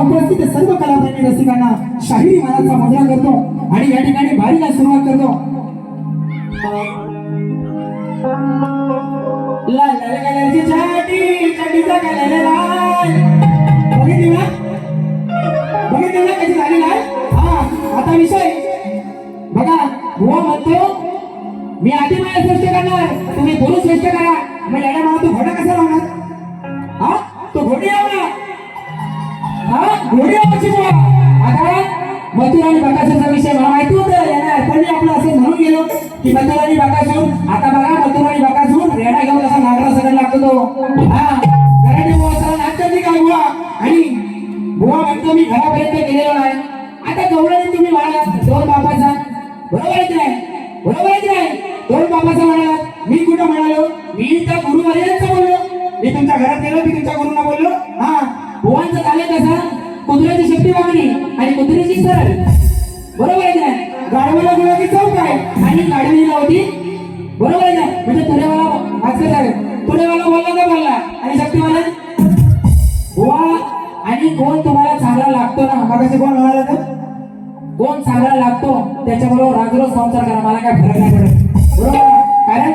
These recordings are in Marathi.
उपस्थित सर्व कलाप्रेमी रसिकांना शाहिरी मानाचा मुजरा करतो आणि या ठिकाणी बारीला सुरुवात करतो. लाल लाल कलरची छाटी छाटीचा कलर लाल बघितली ना कशी झाली लाल. हा आता विषय बघा. बुवा म्हणतो मी आधी मला श्रेष्ठ करणार तुम्ही गुरु श्रेष्ठ करा. मग याला मला तू घोडा कसा लावणार. हा तो घोडी लावणार. हा घोडी लावायची बुवा. आता मथुरा आणि बकासूरचा विषय मला माहिती होतं. याने अर्पणी आपलं असं म्हणून गेलो की मथुरा आणि बकासूर. आता बघा मथुरा आणि बकासूर रेडा घेऊन असा नागरा सगळं लागतो तो. हा घराने बुवा सगळं नाचतात का बुवा. आणि बुवा म्हणतो मी घरापर्यंत गेलेलो नाही. आता गवळणी तुम्ही म्हणाला दोन बापाचा बरोबर आहे नाही. बरोबर आहे नाही. दोन बापाचा म्हणालात. मी कुठं म्हणालो. मी त्या गुरुवर्यांचं बोललो. मी तुमच्या घरात गेलो मी तुमच्या गुरुंना बोललो. हा बुवांचं झालं कसं कुत्र्याची शेपटी वागली आणि कुत्र्याची सरळ. बरोबर आहे नाही. गाडवाला गुलाबी चौक आहे आणि गाडवीला होती. बरोबर आहे ना. म्हणजे तुरेवाला वाचलं जावे. तुरेवाला बोलला का बोलला आणि शक्तीवाला बुवा. आणि कोण तुम्हाला चांगला लागतो ना मगाशी कोण म्हणाला तर कोण चांगला लागतो त्याच्याबरोबर राजरोज संसार करा. मला काय फरक नाही पडत. बरोबर. कारण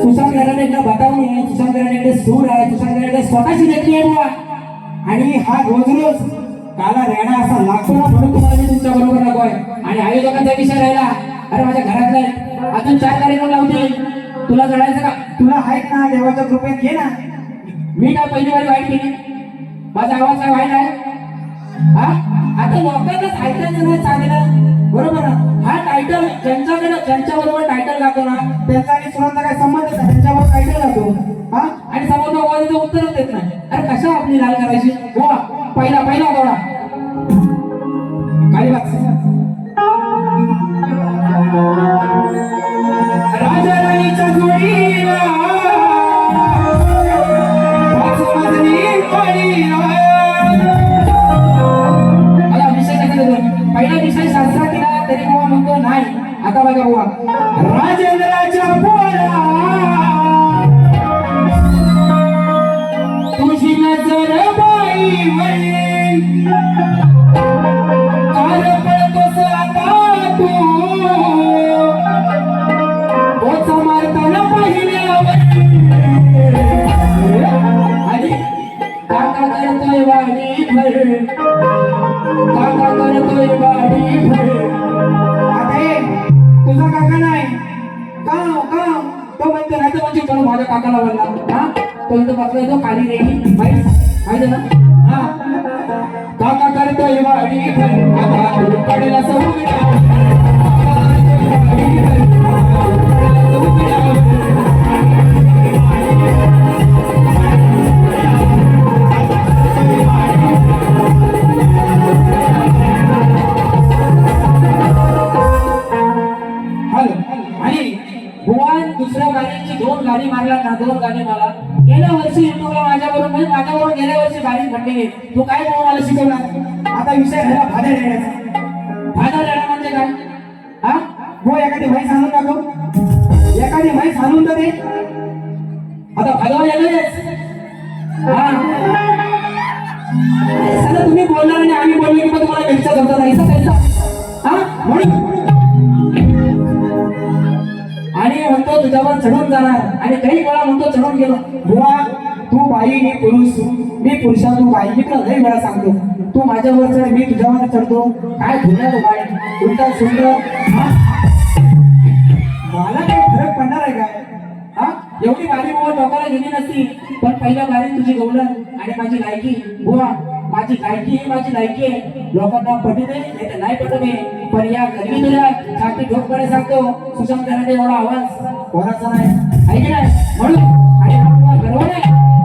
सुशांत घराण्याकडे बतावणी आहे. सुशांत घराण्याकडे सूर आहे. सुशांत घराण्याकडे स्वतःची व्यक्ती आहे बुवा. आणि हा रोज रोज काला रेडा असा लागतो ना म्हणून तुम्हाला मी तुमच्या बरोबर नको आहे. आणि आयोजकांचा विषय राहिला. अरे माझ्या घरातले अजून 4 कार्यक्रम लावतील. तुला जडायचं का. तुला आहेत ना देवाच्या कृपेत घे ना. मी काय पहिली वारी वाईट केली. माझा आवाज काय वाईट आहे. हा आता लोकांनाच ऐकायचं नाही चांगलं. बरोबर ना. हा टायटल ज्यांच्या बरोबर टायटल गातो ना त्यांचा आणि सुरांचा काय संबंध नाही. त्यांच्यावर टायटल गातो. हा आणि समोर आवाजाचं उत्तरच देत नाही. अरे कशा आपली लाल करायची बुवा. पहिला थोडा काही बात राजा राणीच्या जोडीला पहिला विषय शास्त्रात केला तरी बुवा म्हणतो नाही. आता बघा बुवा. राजेंद्राच्या पोरा तुझी नजर बाई वरील कार पळतोस आता तू पोचा मारताना पाहिल्यावर आणि काका करतोय वाडी भर. काका करतोय वाडी भर. आता तुझा काका नाही का तो म्हणतो नाही तर म्हणजे चलो माझ्या काकाला बोलला. हा तो इथं बसला तो खाली रेडी माहिती ना. हा काका करतोय वाडी भर. आता पडेल असं दुसऱ्या गाडीची 2 गाडी मारला ना. 2 गाडी मारला. गेल्या वर्षी युट्यूबला माझ्याबरोबर गेल्या वर्षी गाडी म्हटली तू काय मला शिकवणार. आता विषय झाला भाड्या रेड्याचा. भाड्या रेडा म्हणजे काय. हा हो एखादी म्हैस आणून टाकू. एखादी म्हैस आणून तर दे. आता भागावर येणारच. हा सगळं तुम्ही बोलणार आणि आम्ही बोललो की मग तुम्हाला पैसा धरता नाही. हा म्हणून आणि म्हणतो तुझ्यावर चढून जाणार. आणि काही वेळा म्हणतो चढून गेलो. बुवा तू बाई मी पुरुष. मी पुरुषा तू बाई. मी तुला लई वेळा सांगतो तू माझ्यावर चढ मी तुझ्यावर चढतो. काय धुण्या तो बाई उलटा सुंदर. मला काही फरक पडणार आहे काय. हा एवढी बारी बुवा टोकाला गेली नसती. पण पहिल्या बारीत तुझी गवळण आणि माझी लायकी. बुवा माझी लायकी ही माझी लायकी आहे. लोकांना पटू दे नाही नाही पटू दे. पण या गरमी तुला छाती ठोकपणे सांगतो सुशांत घराणे एवढा आवाज कोणाचा नाही आहे की नाही. म्हणून आणि हा गर्व नाही.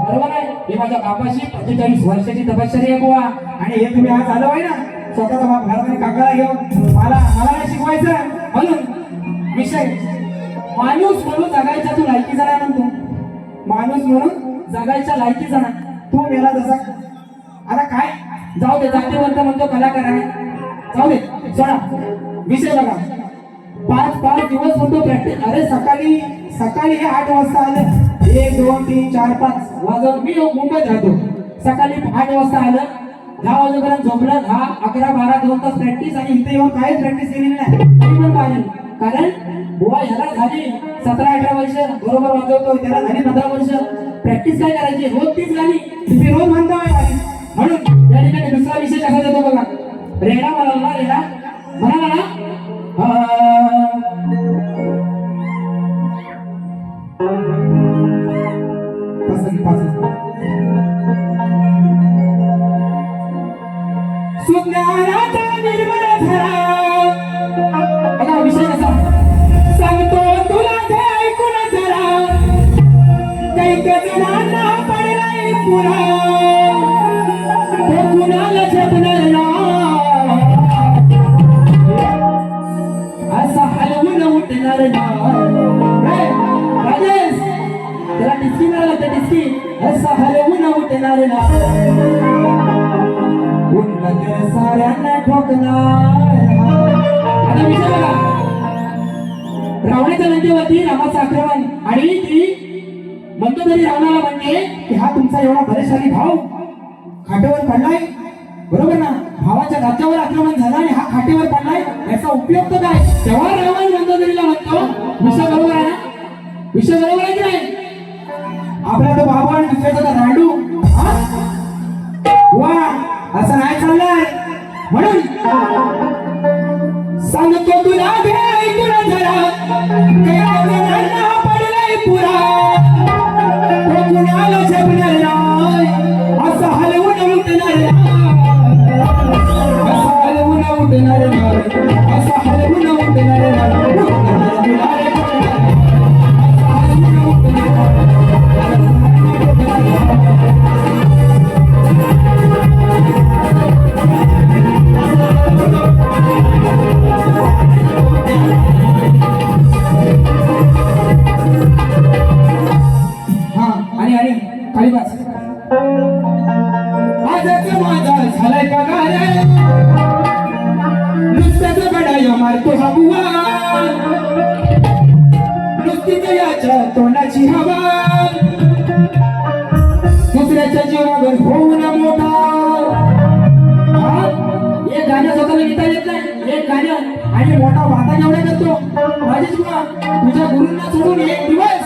बरोबर आहे. हे माझ्या बापाशी 45 वर्षाची तपश्चर्या आहे बुवा. आणि हे तुम्ही आज आलो आहे ना स्वतःचा बाप घरात आणि काकाला घेऊन मला नाही शिकवायचं. म्हणून विषय माणूस म्हणून जगायचा तू लायकीचा नाही म्हणतो. माणूस म्हणून जगायच्या लायकीचा नाही. तू मेला जसा आता काय जाऊ दे. जातीवंत म्हणतो कलाकार आहे. जाऊ दे सोडा विषय बघा. 5 दिवस म्हणतो प्रॅक्टिस. अरे सकाळी हे 8 वाजता आलं. 1 2 3 4 5 वाजून मी मुंबईत राहतो. सकाळी 8 वाजता आलं 10 वाजेपर्यंत झोपलं 10, 11, 12, 2 तास प्रॅक्टिस आणि इथे येऊन काहीच प्रॅक्टिस केलेली नाही तरी पण पाहिजे कारण बुवा ह्याला झाली 17-18 वर्ष बरोबर वाजवतो त्याला झाली 15 वर्ष प्रॅक्टिस काय करायची रोज तीच गाणी तुम्ही रोज म्हणता म्हणून या ठिकाणी दुसरा विषय कसा देतो बघा रेडा म्हणाला ना रेडा म्हणाला ना सुज्ञानाचा निर्मळ झाला आता विषय कसा सांगतो तुला ते ऐकून जरा कैक जणांना पडलाय पुरा तो कुणाला जपणार ना असा हलवून उठणार ना राजेश त्याला डिस्की मिळाला त्या डिस्की असा हलवून उठणार ना उन्नत साऱ्यांना ठोकणार आता विषय बघा रावणाच्या नंदीवरती रामाचं आक्रमण आणि ती म्हणतो तरी रावणाला म्हणते की हा तुमचा एवढा बलशाली भाऊ खाटेवर पडलाय बरोबर ना भावाच्या राज्यावर आक्रमण झालं आणि हा खाटेवर पडलाय याचा उपयोग तर काय तेव्हा रावण मंदोदरीला म्हणतो विषय बरोबर आहे ना विषय बरोबर आहे की नाही आपला तो बाबा आणि दुसऱ्याचा रांडू वा असं नाही चाललंय म्हणून सांगतो तुला घे ऐकून जरा कैक पडलाय पुरा तो कुणाला जपणार नाही असं हलवून उठणार असं हलवून उठणार असं हलवून उठणार कालिदास आजच माझा झालाय पगार नुसत्याच बडाया मारतो हा बुवा नुसतीच याच्या तोंडाची हवा दुसऱ्याच्या जीवावर होऊन मोठा एक गाणं स्वतःला लिहिता येत नाही एक गाणं आणि मोठा वादा एवढा करतो राजेश बुवा तुझ्या गुरूंना सोडून एक दिवस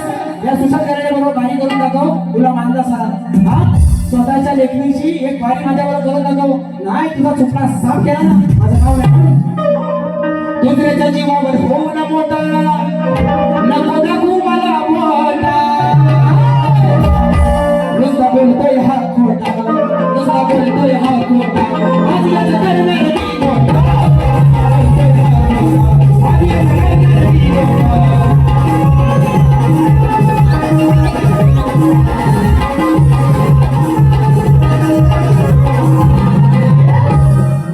या सुशांत बरोबर गाणी करून दाखव तुला मानला सारा हा स्वतःच्या लेखणीची एक गाणी माझ्याबरोबर करून दाखव नाही तुझा चुकला साफ केला ना माझं नाव नाही दुसऱ्याच्या जीवावर होऊ ना मोठा नको दाखवू मला मोठा नुसता बोलतोय हा खोटा नुसता बोलतोय हा खोटा आज याचं करणार मी मोठा आज याचं करणार मी मोठा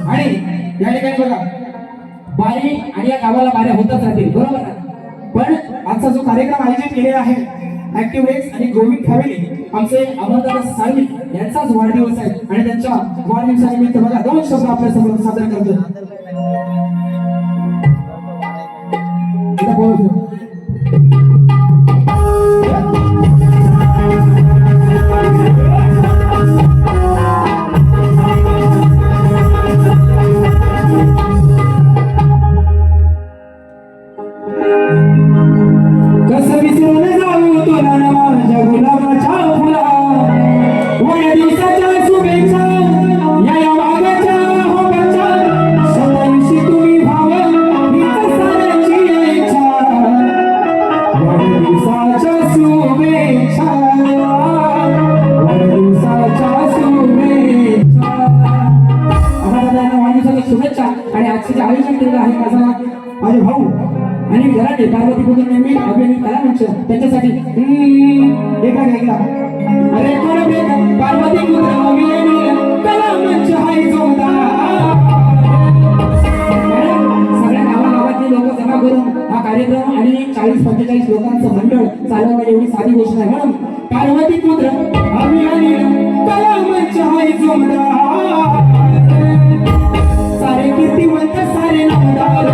आणि या ठिकाणी बघा बारी आणि या गावाला बाऱ्या होतच राहतील बरोबर ना पण आजचा जो कार्यक्रम आयोजित केलेला आहे ऍक्टिव्ह एक्स आणि गोविंद फॅमिली आमचे अमरदास साळवी यांचाच वाढदिवस आहे आणि त्यांच्या वाढदिवसानिमित्त बघा 2 शब्द आपल्या समोर सादर करतो कसं विसरून जाऊ तुला ना माझ्या गुलाबाच्या फुला वाढदिवसाच्या शुभेच्छा या वाघाच्या होगाच्या 27 तुम्ही भाव हीच साऱ्याची इच्छा वाढदिवसाच्या शुभेच्छा वाढदिवसाच्या शुभेच्छा आम्हाला वाढदिवसाच्या शुभेच्छा आणि आजचे आयोजन केलेलं आहे माझे भाऊ आणि घराने पार्वती पुत्र नेहमी अभिनेता कला मंच त्यांच्यासाठी एका अरे कोण भेट पार्वती पुत्र अभिनेता कला मंच हाय जोरदार सगळ्या गावागावातली लोक जमा करून हा कार्यक्रम आणि 40-45 लोकांचं मंडळ चालवणं एवढी साधी गोष्ट आहे म्हणून पार्वती पुत्र अभिनेता कला मंच हाय जोरदार सारे कीर्तिवंत सारे नामदार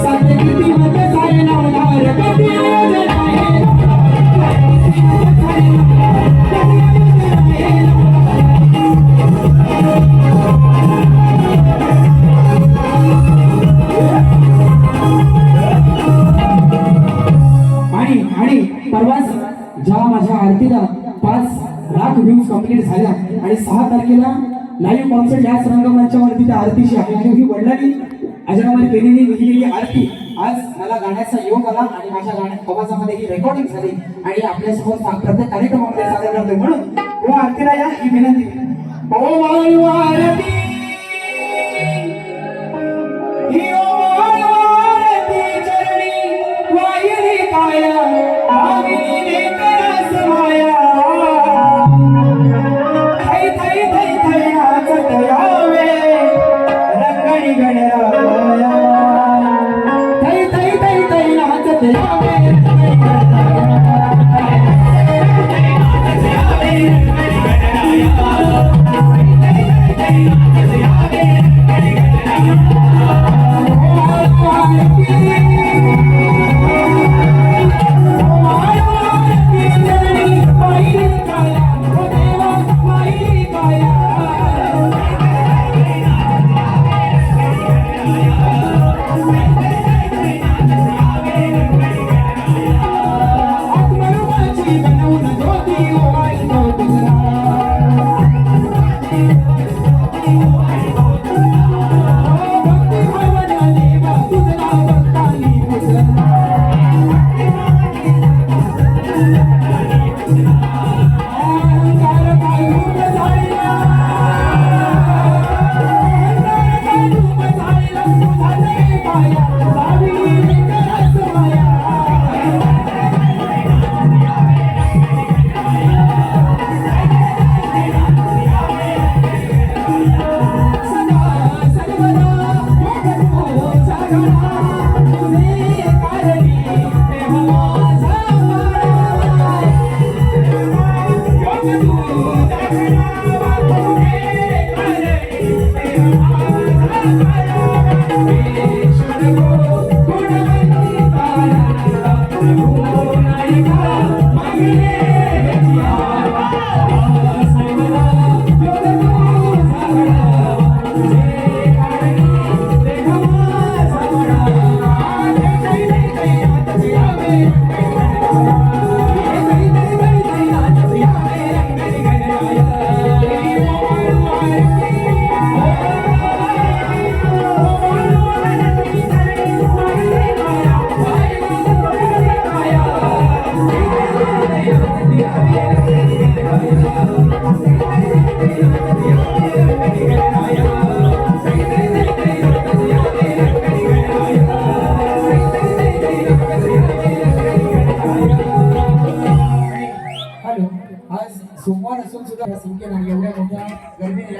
सारे कीर्तिवंत सारे नामदार कधी आयोजन आहे कधी आयोजन आहे कंप्लीट झाल्या आणि 6 तारखेला लाईव्ह कॉन्सर्ट याच रंगमंचावरती त्या आरतीची आहे आणि ही वडिलांनी अजरामध्ये केलेली लिहिलेली आरती आज मला गाण्याचा योग आला आणि माझ्या गाण्यात आवाजामध्ये ही रेकॉर्डिंग झाली आणि आपल्यासमोर प्रत्येक कार्यक्रमामध्ये सादर करतोय म्हणून हो आरतीला या ही विनंती. ओ माळू आरती ही ओ माळू आरती चरणी वाहिली काया आविली लेकरास माया थै थै थै थै नाचत यावे रंगणी गणराया थै थै थै थै नाचत यावे रंगणी सोमवार असून सुद्धा एवढ्या मोठ्या गर्दीने